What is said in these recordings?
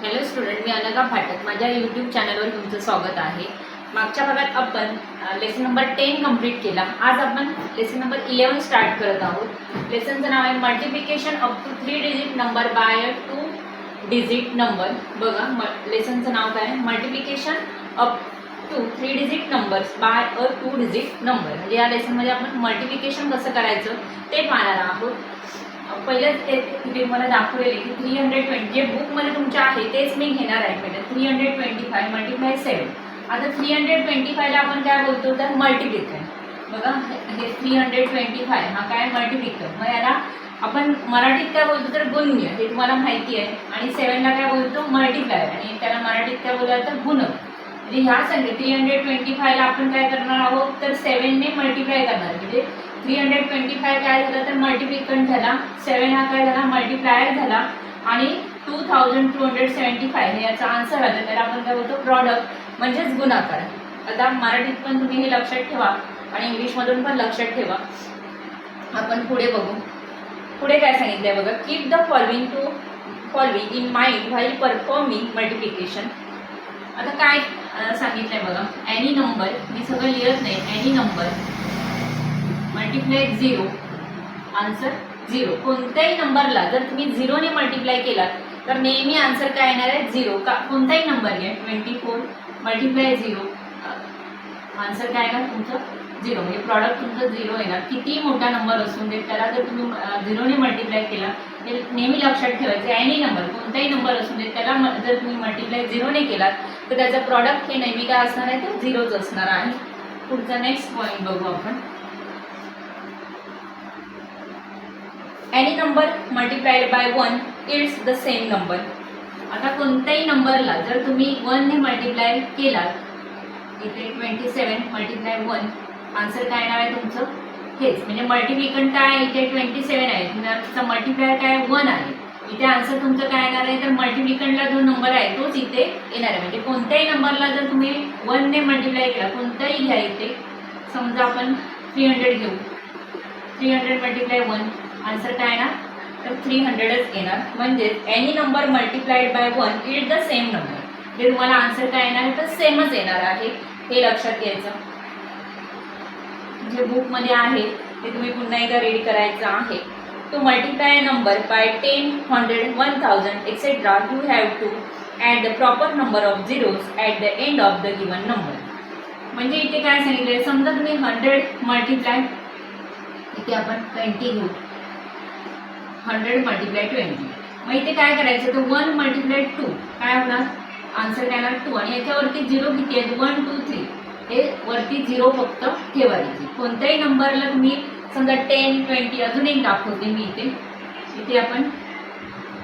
Hello student, मी अनघा फाटक. माझ्या YouTube चॅनलवर तुमचं स्वागत आहे. मागच्या भागात आपण लेसन नंबर 10 कंप्लीट केला. आज आपण लेसन नंबर 11 स्टार्ट करत आहोत. लेसनचं नाव आहे multiplication up to 3 digit number by 2 digit number. बघा, लेसनचं नाव काय आहे? Multiplication up to 3 digit numbers by 2 digit number. म्हणजे या लेसनमध्ये आपण मल्टिप्लिकेशन कसं करायचं ते पाहणार आहोत. पहिलेच इथे मला दाखवलेले की 320 जे बुकमध्ये तुमच्या आहे तेच मी घेणार आहे. पहिले 325 मल्टिप्लाय 7. आता 325ला आपण काय बोलतो तर मल्टिप्लिकर. बघा, हे 325 हा काय मल्टिप्लिकर. मग याला आपण मराठीत काय बोलतो तर गुण्य, हे तुम्हाला माहिती आहे. आणि 7ला काय बोलतो मल्टिप्लायर, आणि त्याला मराठीत काय बोलायचं तर गुणक. म्हणजे ह्या संख्या 325ला आपण काय करणार आहोत तर 7ने मल्टिप्लाय करणार. म्हणजे 325 काय झालं तर मल्टिप्लिकंट झाला, 7 हा काय झाला मल्टिप्लायर झाला, आणि 2275 हे याचा आन्सर आला. त्याला आपण काय बोलतो प्रॉडक्ट म्हणजेच गुणाकार. आता मराठीत पण तुम्ही हे लक्षात ठेवा आणि इंग्लिशमधून पण लक्षात ठेवा. आपण पुढे बघू. पुढे काय सांगितलंय बघा, keep the following in mind while performing multiplication. आता काय सांगितलंय बघा, एनी नंबर, मी सगळं लिहित नाही, एनी नंबर मल्टिप्लाय 0 आन्सर 0. कोणत्याही नंबरला जर तुम्ही 0ने मल्टिप्लाय केलात तर नेहमी आन्सर काय येणार आहे 0. का कोणताही नंबर घ्या, 24 मल्टिप्लाय 0 आन्सर काय येणार तुमचं 0. म्हणजे प्रॉडक्ट तुमचं 0 येणार. किती मोठा नंबर असून दे त्याला जर तुम्ही 0ने मल्टिप्लाय केला ते नेहमी लक्षात ठेवायचं. एनी नंबर कोणताही नंबर असून दे त्याला जर तुम्ही मल्टिप्लाय 0ने केलात तर त्याचं प्रॉडक्ट हे नेहमी काय असणार आहे तर 0च असणार आहे. पुढचा नेक्स्ट पॉईंट बघू आपण. Any number multiplied by 1 it's the same number. आता कोणत्याही नंबरला जर तुम्ही 1ने मल्टिप्लाय केलात, इथे 27 मल्टिप्लाय 1 आन्सर काय येणार आहे तुमचं हेच. म्हणजे मल्टिप्लिकंट काय आहे इथे 27 आहे, त्याचा मल्टिप्लायर काय 1 आहे. इथे आन्सर तुमचं काय येणार आहे तर मल्टिप्लिकंटला जो नंबर आहे तोच इथे येणार आहे. म्हणजे कोणत्याही नंबरला जर तुम्ही 1ने मल्टिप्लाय केला, कोणताही घ्या, इथे समजा आपण 300 घेऊ, 300 मल्टिप्लाय 1 आन्सर काय येणार तर 300च येणार. म्हणजे any number multiplied by 1 it the same number. जे तुम्हाला आन्सर काय येणार तर सेमच येणार आहे, हे लक्षात घ्यायचं. जे बुकमध्ये आहे ते तुम्ही पुन्हा एकदा रीड करायचं आहे. To multiply number by 10, 100, 1000 etcetera you have to add the proper number of zeros at the end of the given number. म्हणजे इथे काय सांगितलं, समजा तुम्ही 100 मल्टिप्लाय, इथे आपण 20 घेऊ, 100 मल्टिप्लाय 20. मग इथे काय करायचं तर 1 मल्टिप्लाय 2 काय होणार आन्सर काय येणार 2. आणि याच्यावरती 0 किती आहेत 1 2 3, हे वरती 0 फक्त ठेवायची. कोणत्याही नंबरला तुम्ही समजा 10, 20, अजून एक दाखवते मी इथे आपण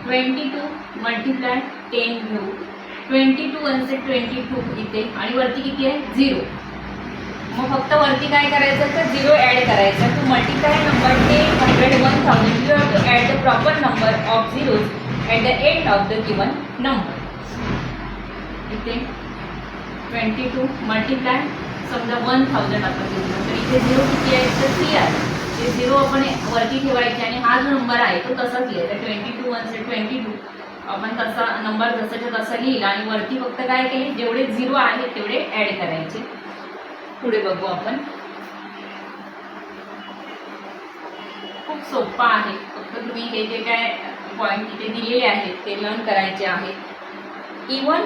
22 मल्टिप्लाय 10 घेऊ, 22 आन्सर 22 इथे, आणि वरती किती आहे 0. मग फक्त वरती काय करायचं तर 0 ॲड करायचा. To multiply number 10, 100, 1000 you have to add the proper number of zeros at the end of the given number. इथे 22 मल्टिप्लाय समजा 1000 आपण घेतलं तर इथे 0 किती आहे तर 3 आहे. ते 0 आपण वरती ठेवायचे आणि हा जो नंबर आहे तो तसाच लिहायचा. 22 आन्सर 22 आपण तसा नंबर जसाच्या तसा लिहिला आणि वरती फक्त काय केले जेवढे 0 आहे तेवढे ॲड करायचे. पुढे बघू आपण. खूप सोपा आहे, फक्त तुम्ही हे जे काय पॉईंट इथे दिलेले आहेत ते लर्न करायचे आहेत. Even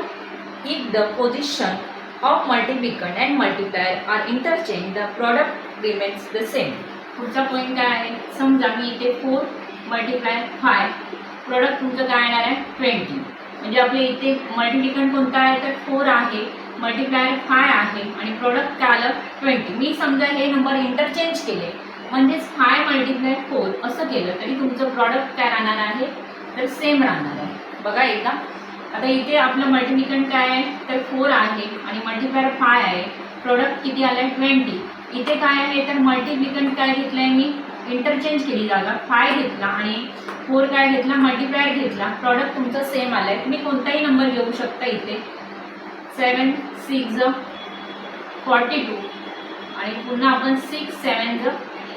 if the position of multiplicand and multiplier are interchange the product remains the same. पुढचा पॉईंट काय आहे, समजा मी इथे 4 मल्टिप्लाय 5 प्रॉडक्ट तुमचं काय येणार आहे 20. म्हणजे आपले इथे मल्टिप्लिकंट कोणता आहे तर 4 आहे, मल्टिप्लायर 5 आहे, आणि प्रोडक्ट काय आलं 20. मी समजा हे नंबर इंटरचेंज केले म्हणजेच 5 मल्टिप्लाय 4 असं केलं तरी तुमचं प्रॉडक्ट काय राहणार आहे तर सेम राहणार आहे. बघा एकदा, आता इथे आपलं मल्टिप्लिकंट काय आहे तर 4 आहे आणि मल्टिप्लायर 5 आहे, प्रोडक्ट किती आलं आहे 20. इथे काय आहे तर मल्टिप्लिकंट काय घेतलं आहे मी इंटरचेंज केली जागा, 5 घेतला आणि 4 काय घेतला मल्टिप्लायर घेतला, प्रॉडक्ट तुमचं सेम आलं आहे. तुम्ही कोणताही नंबर घेऊ शकता. इथे 7 6 42 आणि पुन्हा आपण 6 7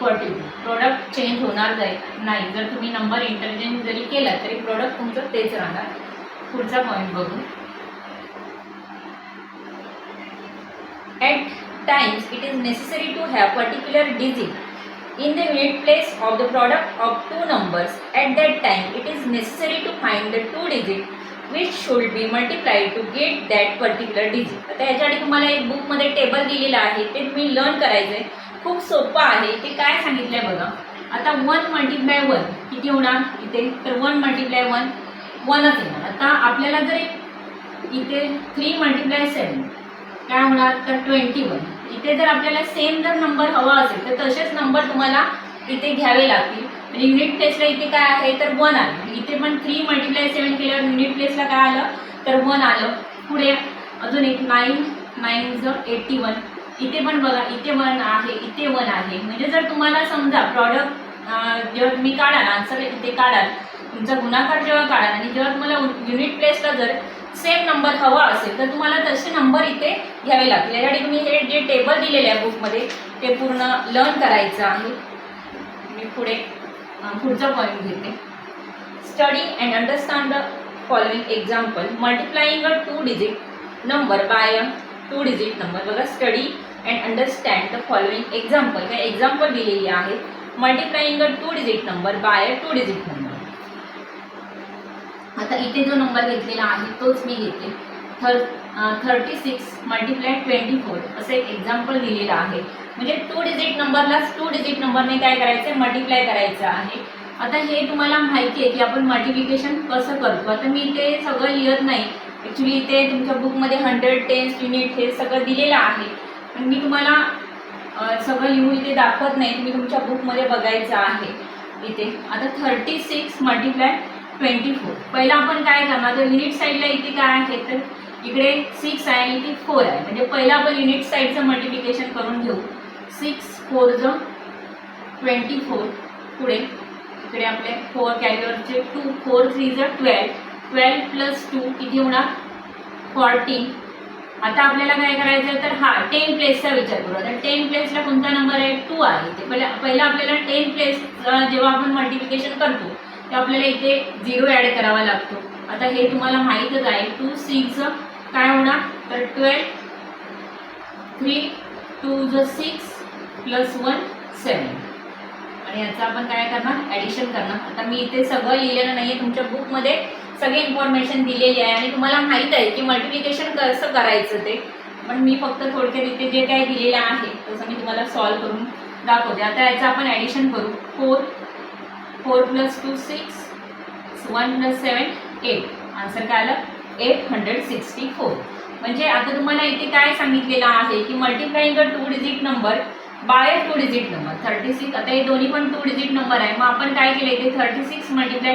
42. प्रोडक्ट चेंज होणार नाही. जर तुम्ही नंबर इंटरचेंज जरी केला तरी प्रोडक्ट तुमचं तेच राहणार. पुढचा पॉईंट बघू. At times it is necessary to have particular digit in the unit place of the product of two numbers. At that time it is necessary to find the two digit which should be multiplied to get that particular digit. आता याच्यासाठी तुम्हाला एक बुकमध्ये table दिलेलं आहे, ते तुम्ही learn करायचं आहे. खूप सोपं आहे. ते काय सांगितलं आहे बघा. आता 1 × 1 किती होणार इथे, तर 1 × 1 1च येणार. आता आपल्याला जर इथे 3 × 7 काय होणार, तर 21. इथे जर आपल्याला सेम जर नंबर हवा असेल तर तसेच नंबर तुम्हाला इथे घ्यावे लागतील. म्हणजे युनिट प्लेसला इथे काय आहे, तर 1 आलं. इथे पण 3 × 7 केल्यावर युनिट प्लेसला काय आलं, तर 1 आलं. पुढे अजून एक 9 9 81. इथे पण बघा, इथे 1 आहे, इथे 1 आहे. म्हणजे जर तुम्हाला समजा प्रॉडक्ट जेव्हा तुम्ही काढाल, आन्सर इथे काढाल, तुमचा गुणाकार जेव्हा काढाल आणि जेव्हा तुम्हाला युनिट प्लेसला जर सेम नंबर हवा असेल तर तुम्हाला तसे नंबर इथे घ्यावे लागतील. यासाठी तुम्ही हे जे टेबल दिलेले आहे बुकमध्ये ते पूर्ण लर्न करायचं आहे. मी पुढचा पॉईंट घेते. Study and understand the following example. Multiplying a 2 digit number by a 2 digit number. बघा, study and understand the following example. काय एक्झाम्पल दिलेली आहे. Multiplying a 2 digit number by a 2 digit number. आता इथे जो नंबर घेतलेला आहे तोच मी घेते. 36 × 24 असं एक एक्झाम्पल दिलेलं आहे. म्हणजे 2 डिजिट नंबरला 2 डिजिट नंबरने काय करायचं, मल्टिप्लाय करायचं आहे. आता हे तुम्हाला माहिती आहे की आपण मल्टिप्लिकेशन कसं करतो. आता मी ते सगळं लिहित नाही. ॲक्च्युली इथे तुमच्या बुकमध्ये 100 टेन्स युनिट हे सगळं दिलेलं आहे, पण मी तुम्हाला सगळं लिहून इथे दाखवत नाही. तुम्ही तुमच्या बुकमध्ये बघायचं आहे इथे. आता 36 × 24. पहिला आपण काय करणार, तर युनिट साईडला इथे काय आहे, तर इकडे 6 आहे आणि इथे 4 आहे. म्हणजे पहिला आपण युनिट साईडचं मल्टिप्लिकेशन करून घेऊ. 6 4 24. पुढे इकडे आपले 4 कॅरीवरचे 2 4 3 12. 12 + 2 किती होणार, 14. आता आपल्याला काय करायचं आहे, तर हा 10 प्लेसचा विचार करू. आता 10 प्लेसला कोणता नंबर आहे, 2 आहे. ते पहिला आपल्याला 10 प्लेस जेव्हा आपण मल्टिप्लिकेशन करतो तर आपल्याला इथे 0 ॲड करावा लागतो. आता हे तुम्हाला माहीतच आहे. 2 6 काय होणार, तर 12. 3 2 6 + 1 7. आणि याचं आपण काय करणार, ॲडिशन करणार. आता मी इथे सगळं लिहिलेलं नाही आहे, तुमच्या बुकमध्ये सगळी इन्फॉर्मेशन दिलेली आहे आणि तुम्हाला माहीत आहे की मल्टिप्लिकेशन कसं करायचं ते. पण मी फक्त थोडक्यात इथे जे काय दिलेलं आहे तसं मी तुम्हाला सॉल्व करून दाखवते. आता याचं आपण ॲडिशन करू. 4 4 + 2 6 1 + 7 8. आन्सर काय आलं, 864. म्हणजे आता तुम्हाला इथे काय सांगितलेलं आहे की multiplying a 2 digit number by 2 digit number. 36. आता हे दोन्ही पण 2 डिजिट नंबर आहे. मग आपण काय केलं इथे 36 ×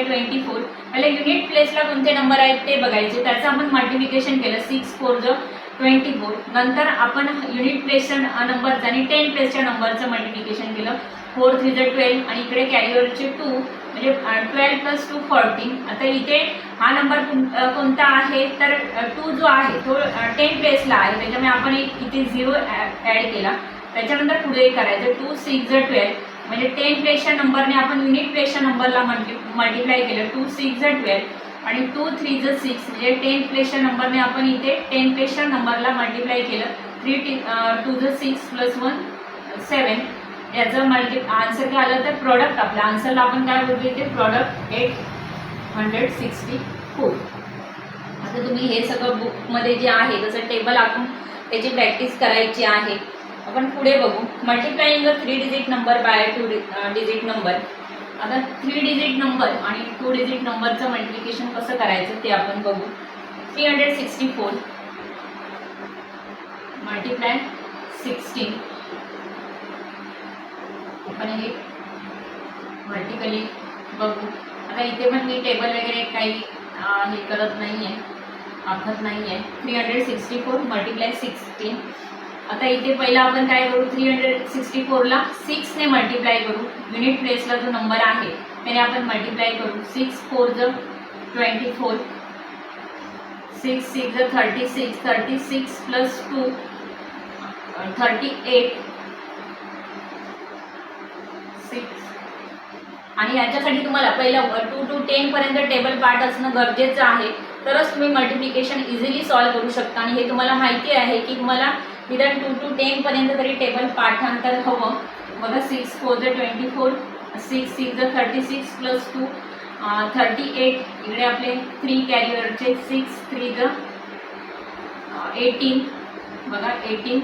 24. पहिले युनिट प्लेसला कोणते नंबर आहेत ते बघायचे. त्याचं आपण मल्टिप्लिकेशन केलं. 6 4 24. नंतर आपण युनिट प्लेसच्या नंबरचं आणि 10 प्लेसच्या नंबरचं मल्टिप्लिकेशन केलं. 4 3 12 आणि इकडे कॅरीवरचे 2 म्हणजे 12 + 2 14. आता इथे हा नंबर कोणता आहे, तर 2 जो आहे तो 10 प्लेसला आहे, त्याच्यामुळे आपण इथे 0 ॲड केला. त्याच्यानंतर पुढे करायचं 2 6 12. म्हणजे 10 प्लेसच्या नंबरने आपण युनिट प्लेसच्या नंबरला मल्टिप्लाय केलं. 2 6 12 आणि 2 3 6 म्हणजे 10 प्लेसच्या नंबरने आपण इथे 10 प्लेसच्या नंबरला मल्टिप्लाय केलं. 3 2 6 + 1 7. याचं आन्सर काय आलं, तर प्रॉडक्ट. आपल्या आन्सरला आपण काय बोलतो इथे, प्रॉडक्ट 864. आता तुम्ही हे सगळं बुकमध्ये जे आहे तसं टेबल आपण त्याची प्रॅक्टिस करायची आहे. आपण पुढे बघू. Multiplying a 3 digit number by 2 digit number. आता 3 डिजिट नंबर आणि 2 डिजिट नंबरचं मल्टिप्लिकेशन कसं करायचं ते आपण बघू. 364 × 16. आपण हे व्हर्टिकली बघू. आता इथे पण मी टेबल वगैरे काही हे करत नाही आहे, आखत नाही आहे. 364 × 16. आता इथे पहिला आपण काय करू, 364ला 6ने मल्टिप्लाय करू. युनिट प्लेसला जो नंबर आहे त्याने आपण मल्टिप्लाय करू. 6 4 24. 6 6 36. 36 + 2 38. 6 आणि याच्यासाठी तुम्हाला पहिलं 2 to 10 पर्यंत टेबल पार्ट असणं गरजेचं आहे, तरच तुम्ही मल्टिप्लिकेशन इझिली सॉल्व्ह करू शकता. आणि हे तुम्हाला माहिती आहे की तुम्हाला निदान 2 to 10 पर्यंत तरी टेबल पाठांतर हवं. बघा 6 4 24, 6 6 36 प्लस 2 38. इकडे आपले 3 कॅरियरचे 6 3 18. बघा 18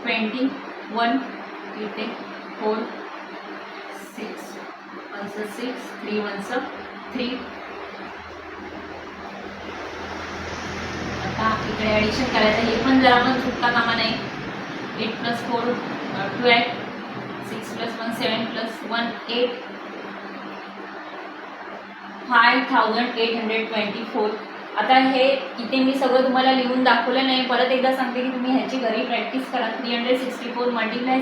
21 इथे 4 6 1 6 3 1 3. आता इकडे ॲडिशन करायचं, हे पण जरा पण चुकता कामा नाही. 8 + 4 12, 6 + 1 7 + 1 8, 5824. आता हे इथे मी सगळं तुम्हाला लिहून दाखवलं नाही. परत एकदा सांगते की तुम्ही ह्याची घरी प्रॅक्टिस करा. 364 ×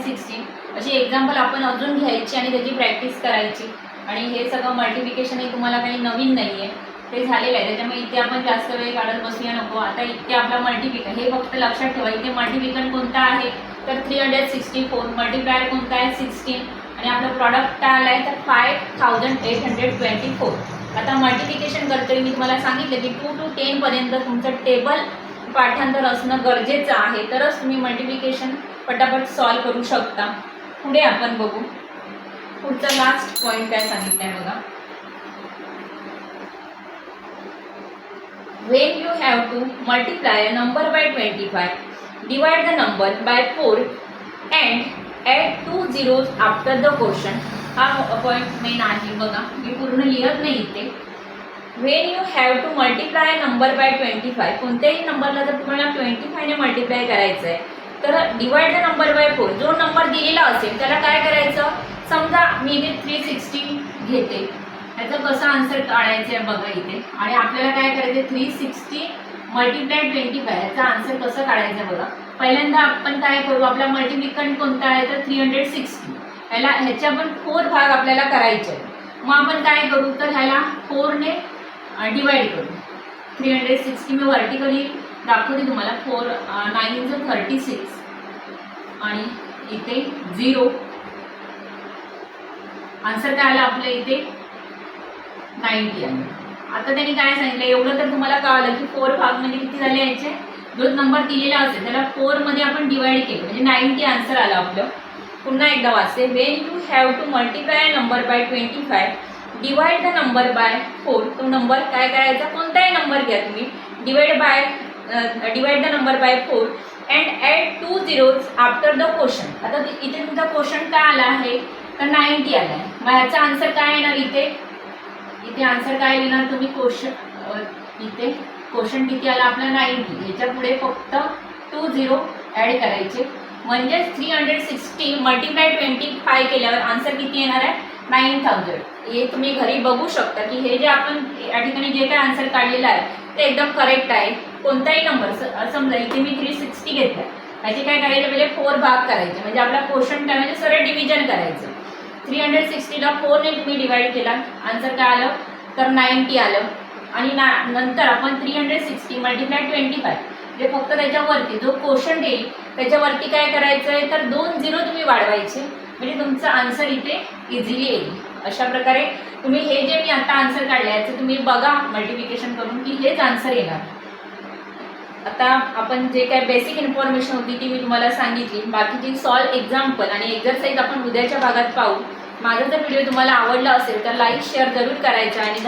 16 अशी एक्झाम्पल आपण अजून घ्यायची आणि त्याची प्रॅक्टिस करायची. आणि हे सगळं मल्टिप्लिकेशन हे तुम्हाला काही नवीन नाही आहे, ते झालेलं आहे. त्याच्यामुळे इथे आपण जास्त वेळ काढत बसूया नको. आता इथे आपला मल्टिप्लिकेशन हे फक्त लक्षात ठेवा. इथे मल्टिप्लिकेशन कोणता आहे तर 364, मल्टिप्लायर कोणता आहे 16, आणि आपलं प्रॉडक्ट आलं आहे तर 5824. आता मल्टिप्लिकेशन करतोय मी तुम्हाला सांगितलं की 2 to 10 पर्यंत तुमचं टेबल पाठांतर असणं गरजेचं आहे, तरच तुम्ही मल्टिप्लिकेशन पटापट सॉल्व्ह करू शकता. पुढे आपण बघू पुढचा लास्ट पॉईंट काय सांगितलंय बघा. When you have to multiply a number by 25, divide the number by 4 and add 2 zeros after the quotient. हा पॉईंट मेन आहे बघा, मी पूर्ण लिहत नाही इथे. When you have to multiply a number by 25, कोणत्याही नंबरला जर तुम्हाला 25 ने मल्टिप्लाय करायचं आहे तर डिवाइड द नंबर बाय 4. जो नंबर दिलेला असेल त्याला काय करायचं, समजा मी इथे 360 घेते, याचं कसं आन्सर काढायचं आहे बघा इथे. आणि आपल्याला काय करायचं आहे 360 × 25, याचा आन्सर कसं काढायचं आहे बघा. पहिल्यांदा आपण काय करू, आपला मल्टिप्लिकंट कोणता आहे तर 360. ह्याच्या पण 4 भाग आपल्याला करायचे आहेत. मग आपण काय करू तर ह्याला 4 ने डिवाइड करू. 360 मी व्हर्टिकली दाखवते तुम्हाला. 4 9 36 आणि इथे 0. आन्सर काय आला आपल्या इथे 90 आहे. आता त्यांनी काय सांगितलं एवढं तर तुम्हाला कळलं की 4 भाग म्हणजे किती झाले याचे. जो नंबर दिलेला असेल त्याला 4 मध्ये आपण डिवाइड केलं म्हणजे 90 आन्सर आला आपलं. पुन्हा एकदा वाचते. When you have to multiply number by 25, divide the number by 4. तो नंबर काय करायचा, कोणताही नंबर घ्या तुम्ही, divide the number by 4 and add 2 zeros after the quotient. आता इथे तुमचा क्वोशंट काय आला आहे तर 90 आला आहे. मग ह्याचा आन्सर काय येणार इथे आन्सर काय लिहिणार तुम्ही, इथे क्वोशंट किती आला आपला 90. याच्या पुढे फक्त 2 झिरो ॲड करायचे म्हणजेच 360 × 25 केल्यावर आन्सर किती येणार आहे 9000. हे तुम्ही घरी बघू शकता की हे जे आपण या ठिकाणी जे काय आन्सर काढलेलं आहे ते एकदम करेक्ट आहे. कोणताही नंबर समजा इथे मी 360 घेतला, याचे काय करायचे पहिले 4 भाग करायचे म्हणजे आपला क्वोशंट काय म्हणजे सरळ डिव्हिजन करायचं. 360ला 4 ने तुम्ही डिवाइड केला, आन्सर काय आलं तर 90 आलं. आणि नंतर आपण 360 × 25 जे फक्त त्याच्यावरती जो क्वोशंट येईल त्याच्यावरती काय करायचं आहे तर 2 झिरो तुम्ही वाढवायचे म्हणजे तुमचं आन्सर इथे इझिली येईल. अशा प्रकारे तुम्ही हे जे मी आता आन्सर काढले याचं तुम्ही बघा मल्टिप्लिकेशन करून की हेच आन्सर येणार. आता आपण जे काय बेसिक इन्फॉर्मेशन होती ती मी तुम्हाला सांगितली. बाकीची सॉल्व एक्झाम्पल आणि एक्झरसाइज आपण उद्याच्या भागात पाहू. माझा जर व्हिडिओ तुम्हाला आवडला असेल तर लाईक शेअर जरूर करायचा आणि